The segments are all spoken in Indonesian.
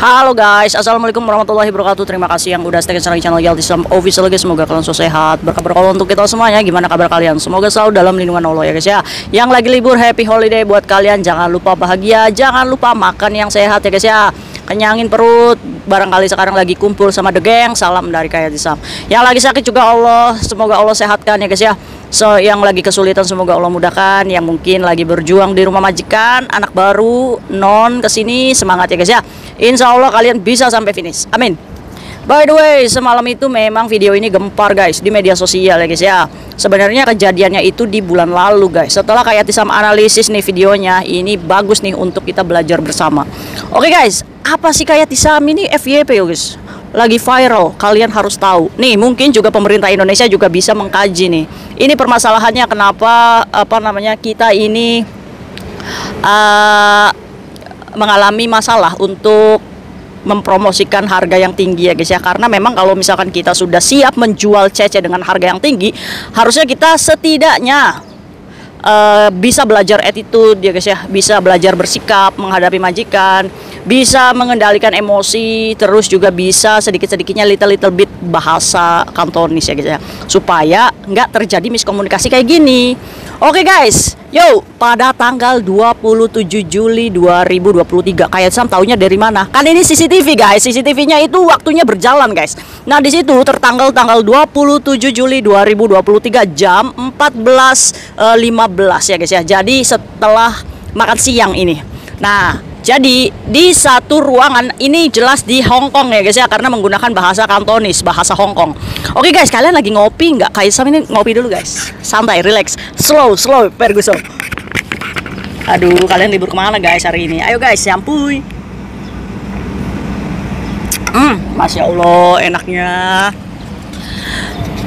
Halo guys, assalamualaikum warahmatullahi wabarakatuh. Terima kasih yang udah stay di channel Yaltisam Official guys. Semoga kalian selalu sehat, berkah untuk kita semuanya. Gimana kabar kalian? Semoga selalu dalam lindungan Allah ya guys ya. Yang lagi libur, happy holiday buat kalian. Jangan lupa bahagia, jangan lupa makan yang sehat ya guys ya. Kenyangin perut. Barangkali sekarang lagi kumpul sama The Gang. Salam dari Yaltisam. Yang lagi sakit juga Allah, semoga Allah sehatkan ya guys ya. So, yang lagi kesulitan semoga Allah mudahkan. Yang mungkin lagi berjuang di rumah majikan, anak baru, non kesini, semangat ya guys ya. Insya Allah kalian bisa sampai finish. Amin. By the way, semalam itu memang video ini gempar guys di media sosial ya guys ya. Sebenarnya kejadiannya itu di bulan lalu guys. Setelah Yaltisam analisis nih videonya, ini bagus nih untuk kita belajar bersama. Oke guys, apa sih Yaltisam ini FYP guys? Lagi viral, kalian harus tahu. Nih, mungkin juga pemerintah Indonesia juga bisa mengkaji nih. Ini permasalahannya kenapa kita ini mengalami masalah untuk mempromosikan harga yang tinggi ya guys ya. Karena memang kalau misalkan kita sudah siap menjual cece dengan harga yang tinggi, harusnya kita setidaknya bisa belajar attitude ya guys ya, bisa belajar bersikap menghadapi majikan, bisa mengendalikan emosi, terus juga bisa sedikit-sedikitnya little bit bahasa Kantonis ya guys ya, supaya nggak terjadi miskomunikasi kayak gini. Oke guys, yo, pada tanggal 27 Juli 2023, Yaltisam taunya dari mana? Kan ini CCTV guys, CCTV-nya itu waktunya berjalan guys. Nah di situ tertanggal tanggal 27 Juli 2023 jam 14.15 ya guys ya. Jadi setelah makan siang ini. Nah, jadi di satu ruangan ini jelas di Hong Kong ya guys ya, karena menggunakan bahasa Kantonis, bahasa Hong Kong. Oke guys, kalian lagi ngopi nggak? Yaltisam ini ngopi dulu guys, santai, relax, slow, Ferguson. Aduh, kalian libur kemana guys hari ini? Ayo guys, sampuy. Masya Allah, enaknya.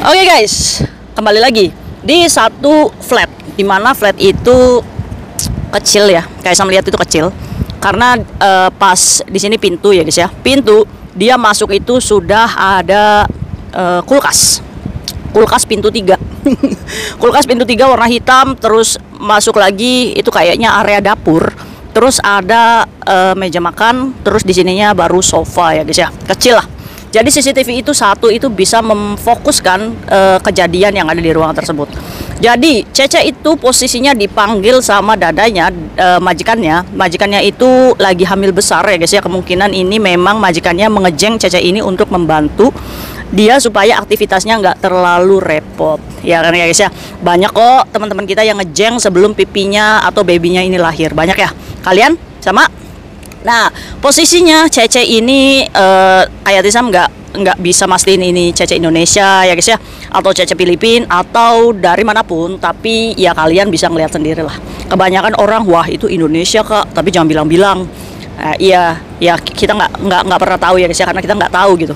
Oke guys, kembali lagi di satu flat, dimana flat itu kecil ya. Yaltisam lihat itu kecil. Karena pas di sini pintu ya guys ya, pintu dia masuk itu sudah ada kulkas pintu 3 kulkas pintu 3 warna hitam. Terus masuk lagi itu kayaknya area dapur, terus ada meja makan, terus di sininya baru sofa ya guys ya, kecil lah. Jadi CCTV itu satu itu bisa memfokuskan kejadian yang ada di ruangan tersebut. Jadi Cece itu posisinya dipanggil sama dadanya, majikannya itu lagi hamil besar ya guys ya. Kemungkinan ini memang majikannya mengejeng Cece ini untuk membantu dia supaya aktivitasnya nggak terlalu repot ya kan ya guys ya. Banyak kok teman-teman kita yang ngejeng sebelum pipinya atau babynya ini lahir, banyak ya kalian sama. Nah posisinya Cece ini Yaltisam nggak bisa mastiin ini Cece Indonesia ya guys ya, atau Cece Filipina atau dari manapun, tapi ya kalian bisa ngeliat sendiri lah. Kebanyakan orang wah itu Indonesia kak, tapi jangan bilang-bilang. Iya kita nggak pernah tahu ya guys ya, karena kita nggak tahu gitu.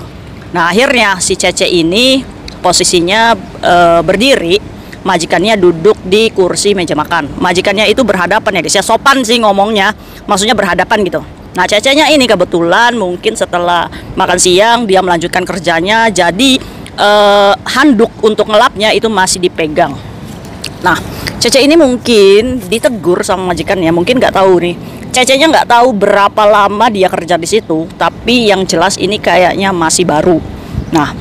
Nah akhirnya si Cece ini posisinya berdiri, majikannya duduk di kursi meja makan. Majikannya itu berhadapan ya guys ya, sopan sih ngomongnya, maksudnya berhadapan gitu. Nah Cecenya ini kebetulan mungkin setelah makan siang dia melanjutkan kerjanya, jadi handuk untuk ngelapnya itu masih dipegang. Nah Cece ini mungkin ditegur sama majikannya, mungkin nggak tahu nih, Cecenya nggak tahu berapa lama dia kerja di situ, tapi yang jelas ini kayaknya masih baru. Nah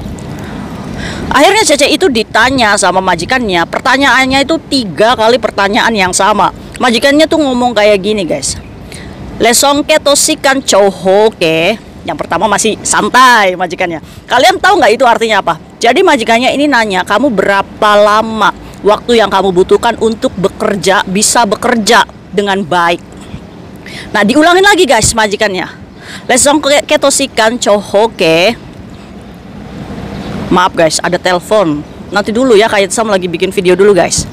akhirnya Cece itu ditanya sama majikannya, pertanyaannya itu 3 kali pertanyaan yang sama. Majikannya tuh ngomong kayak gini guys, lesongke tosikan chohoke. Yang pertama masih santai majikannya. Kalian tahu nggak itu artinya apa? Jadi majikannya ini nanya, kamu berapa lama waktu yang kamu butuhkan untuk bekerja, bisa bekerja dengan baik. Nah diulangin lagi guys majikannya, lesongke tosikan chohoke. Maaf guys, ada telepon. Nanti dulu ya, Yaltisam lagi bikin video dulu guys.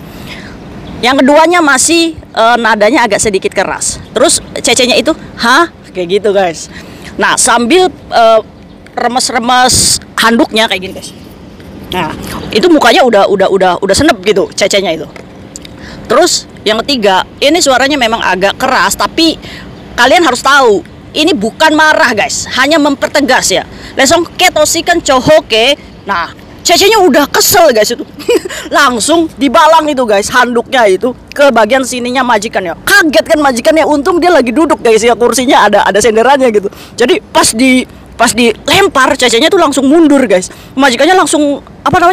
Yang keduanya masih nadanya agak sedikit keras. Terus Cecenya itu, hah? Kayak gitu guys. Nah sambil remes-remes handuknya kayak gini guys. Nah itu mukanya udah senep gitu Cecenya itu. Terus yang ketiga, ini suaranya memang agak keras, tapi kalian harus tahu ini bukan marah guys, hanya mempertegas ya. Lesong ketosikan chohoke. Nah Cecenya udah kesel guys itu. Langsung dibalang itu guys, handuknya itu ke bagian sininya majikannya. Kaget kan majikannya, untung dia lagi duduk guys ya, kursinya ada senderannya gitu. Jadi pas dilempar, Cecenya tuh langsung mundur guys. Majikannya langsung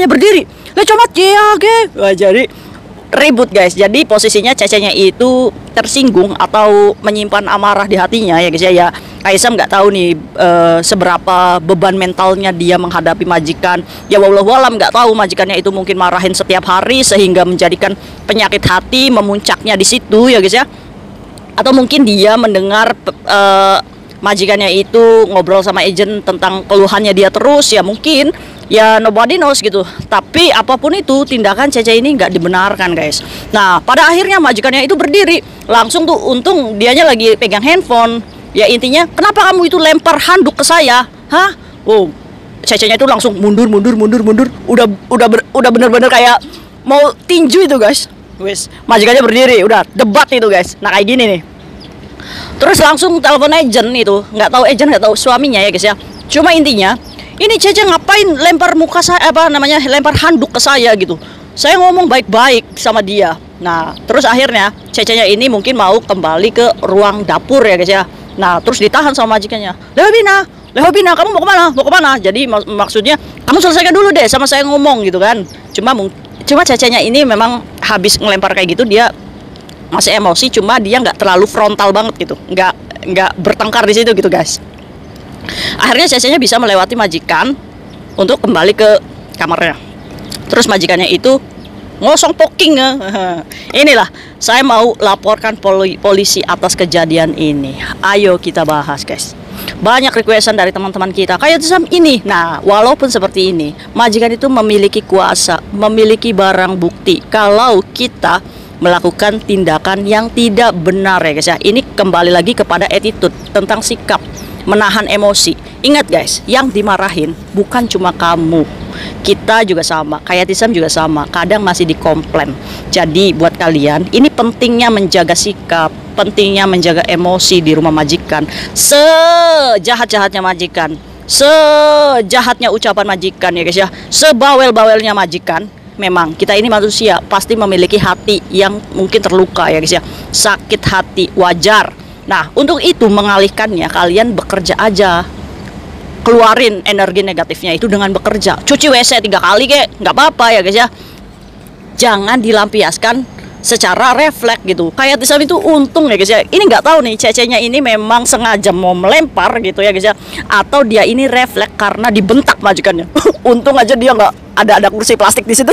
berdiri. Lah comat ya, Wah, jadi ribut guys. Jadi posisinya Cecenya itu tersinggung atau menyimpan amarah di hatinya ya guys ya. Ya Kaisam nggak tahu nih seberapa beban mentalnya dia menghadapi majikan. Ya wallahu alam, nggak tahu majikannya itu mungkin marahin setiap hari sehingga menjadikan penyakit hati memuncaknya di situ ya guys ya. Atau mungkin dia mendengar majikannya itu ngobrol sama agent tentang keluhannya dia terus, ya mungkin, ya nobody knows gitu. Tapi apapun itu, tindakan Cece ini nggak dibenarkan guys. Nah pada akhirnya majikannya itu berdiri langsung tuh, untung dianya lagi pegang handphone. Ya intinya, kenapa kamu itu lempar handuk ke saya? Hah? Wow, Cecenya itu langsung mundur. Udah bener-bener kayak mau tinju itu guys. Wes, majikannya berdiri, udah debat itu guys. Nah kayak gini nih. Terus langsung telepon agent itu, nggak tahu suaminya ya guys ya. Cuma intinya, ini Cece ngapain lempar lempar handuk ke saya gitu. Saya ngomong baik-baik sama dia. Nah, terus akhirnya Cecenya ini mungkin mau kembali ke ruang dapur ya guys ya. Nah, terus ditahan sama majikannya. Lehobina, kamu mau kemana? Jadi maksudnya kamu selesaikan dulu deh sama saya ngomong gitu kan. Cuma Cecenya ini memang habis ngelempar kayak gitu, dia masih emosi, cuma dia nggak terlalu frontal banget gitu, nggak bertengkar di situ gitu guys. Akhirnya Cecenya bisa melewati majikan untuk kembali ke kamarnya. Terus majikannya itu ngosong poking. Inilah saya mau laporkan polisi atas kejadian ini. Ayo kita bahas guys. Banyak requestan dari teman-teman kita kayak ini. Nah walaupun seperti ini, majikan itu memiliki kuasa, memiliki barang bukti kalau kita melakukan tindakan yang tidak benar ya guys ya. Ini kembali lagi kepada attitude, tentang sikap, menahan emosi. Ingat guys, yang dimarahin bukan cuma kamu, kita juga sama, kayak Tisam juga sama, kadang masih dikomplain. Jadi buat kalian, ini pentingnya menjaga sikap, pentingnya menjaga emosi di rumah majikan. Sejahat-jahatnya majikan, sejahatnya ucapan majikan ya guys ya, sebawel-bawelnya majikan, memang kita ini manusia pasti memiliki hati yang mungkin terluka ya guys ya, sakit hati, wajar. Nah untuk itu mengalihkannya, kalian bekerja aja, keluarin energi negatifnya itu dengan bekerja. Cuci WC 3 kali nggak apa-apa ya guys ya. Jangan dilampiaskan secara refleks gitu. Kayak Tisam itu untung ya guys ya. Ini nggak tahu nih Cecenya ini memang sengaja mau melempar gitu ya guys ya, atau dia ini refleks karena dibentak majikannya. Untung aja dia nggak ada kursi plastik di situ.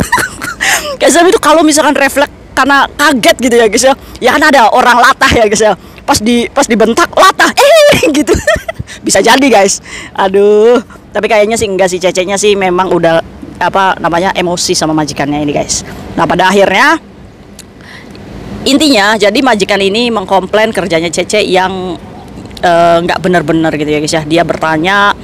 Kayak Tisam itu kalau misalkan refleks karena kaget gitu ya guys ya. Ya kan ada orang latah ya guys ya. Pas dibentak latah gitu. Bisa jadi guys. Aduh, tapi kayaknya sih enggak sih, Cecenya sih memang udah emosi sama majikannya ini guys. Nah pada akhirnya intinya jadi majikan ini mengkomplain kerjanya Cece yang nggak benar-benar gitu ya guys ya. Dia bertanya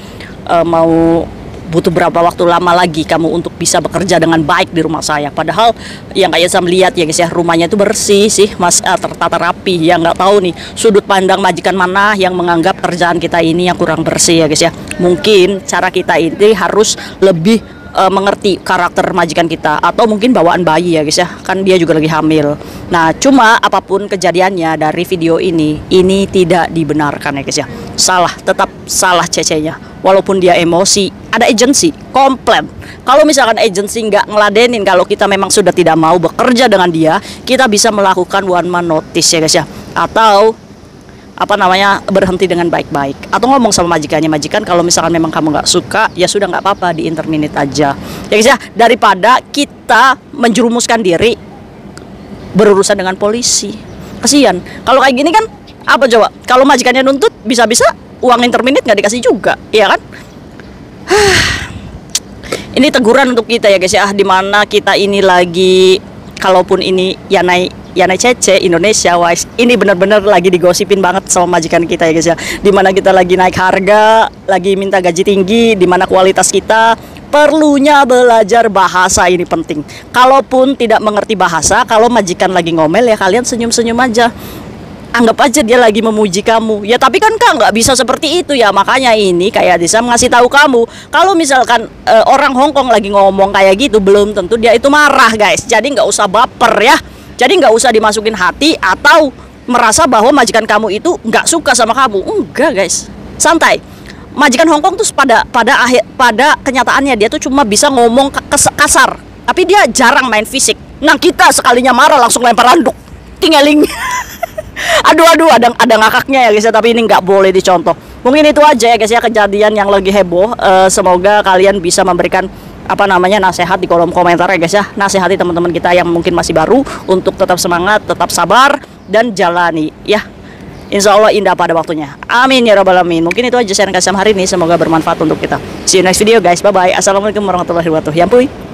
mau butuh berapa waktu lama lagi kamu untuk bisa bekerja dengan baik di rumah saya. Padahal yang kayak saya melihat ya guys ya, rumahnya itu bersih sih mas, tertata rapi. Ya nggak tahu nih sudut pandang majikan mana yang menganggap kerjaan kita ini yang kurang bersih ya guys ya. Mungkin cara kita ini harus lebih mengerti karakter majikan kita, atau mungkin bawaan bayi ya guys ya, kan dia juga lagi hamil. Nah cuma apapun kejadiannya dari video ini tidak dibenarkan ya guys ya. Salah, tetap salah Cecenya. Walaupun dia emosi, ada agensi komplain. Kalau misalkan agensi nggak ngeladenin, kalau kita memang sudah tidak mau bekerja dengan dia, kita bisa melakukan one man notice ya guys ya, atau berhenti dengan baik-baik, atau ngomong sama majikan kalau misalkan memang kamu nggak suka, ya sudah nggak apa-apa, di interminate aja ya guys ya, daripada kita menjerumuskan diri berurusan dengan polisi. Kasihan kalau kayak gini kan. Apa coba kalau majikannya nuntut, bisa-bisa uang interminate nggak dikasih juga, ya kan? Ini teguran untuk kita ya guys ya, dimana kita ini lagi, kalaupun ini Yana Cece Indonesia wise, ini benar-benar lagi digosipin banget sama majikan kita ya guys ya. Dimana kita lagi naik harga, lagi minta gaji tinggi, dimana kualitas kita perlunya belajar bahasa, ini penting. Kalaupun tidak mengerti bahasa, kalau majikan lagi ngomel ya kalian senyum-senyum aja. anggap aja dia lagi memuji kamu. Ya tapi kan Kak nggak bisa seperti itu ya. Makanya ini kayak Disa ngasih tahu kamu, kalau misalkan orang Hongkong lagi ngomong kayak gitu, belum tentu dia itu marah guys. Jadi nggak usah baper ya. Jadi nggak usah dimasukin hati atau merasa bahwa majikan kamu itu nggak suka sama kamu. Enggak guys, santai. Majikan Hongkong tuh pada kenyataannya dia tuh cuma bisa ngomong kasar, tapi dia jarang main fisik. Nah kita sekalinya marah langsung lempar handuk, tinggaling. Aduh, ada ngakaknya ya guys ya, tapi ini nggak boleh dicontoh. Mungkin itu aja ya guys ya, kejadian yang lagi heboh. Semoga kalian bisa memberikan nasihat di kolom komentar ya guys ya. Nasihati teman-teman kita yang mungkin masih baru untuk tetap semangat, tetap sabar dan jalani ya. Insya Allah indah pada waktunya. Amin ya rabbal alamin. Mungkin itu aja sharing kasih hari ini, semoga bermanfaat untuk kita. See you next video guys. Bye bye. Assalamualaikum warahmatullahi wabarakatuh. Ya ampun.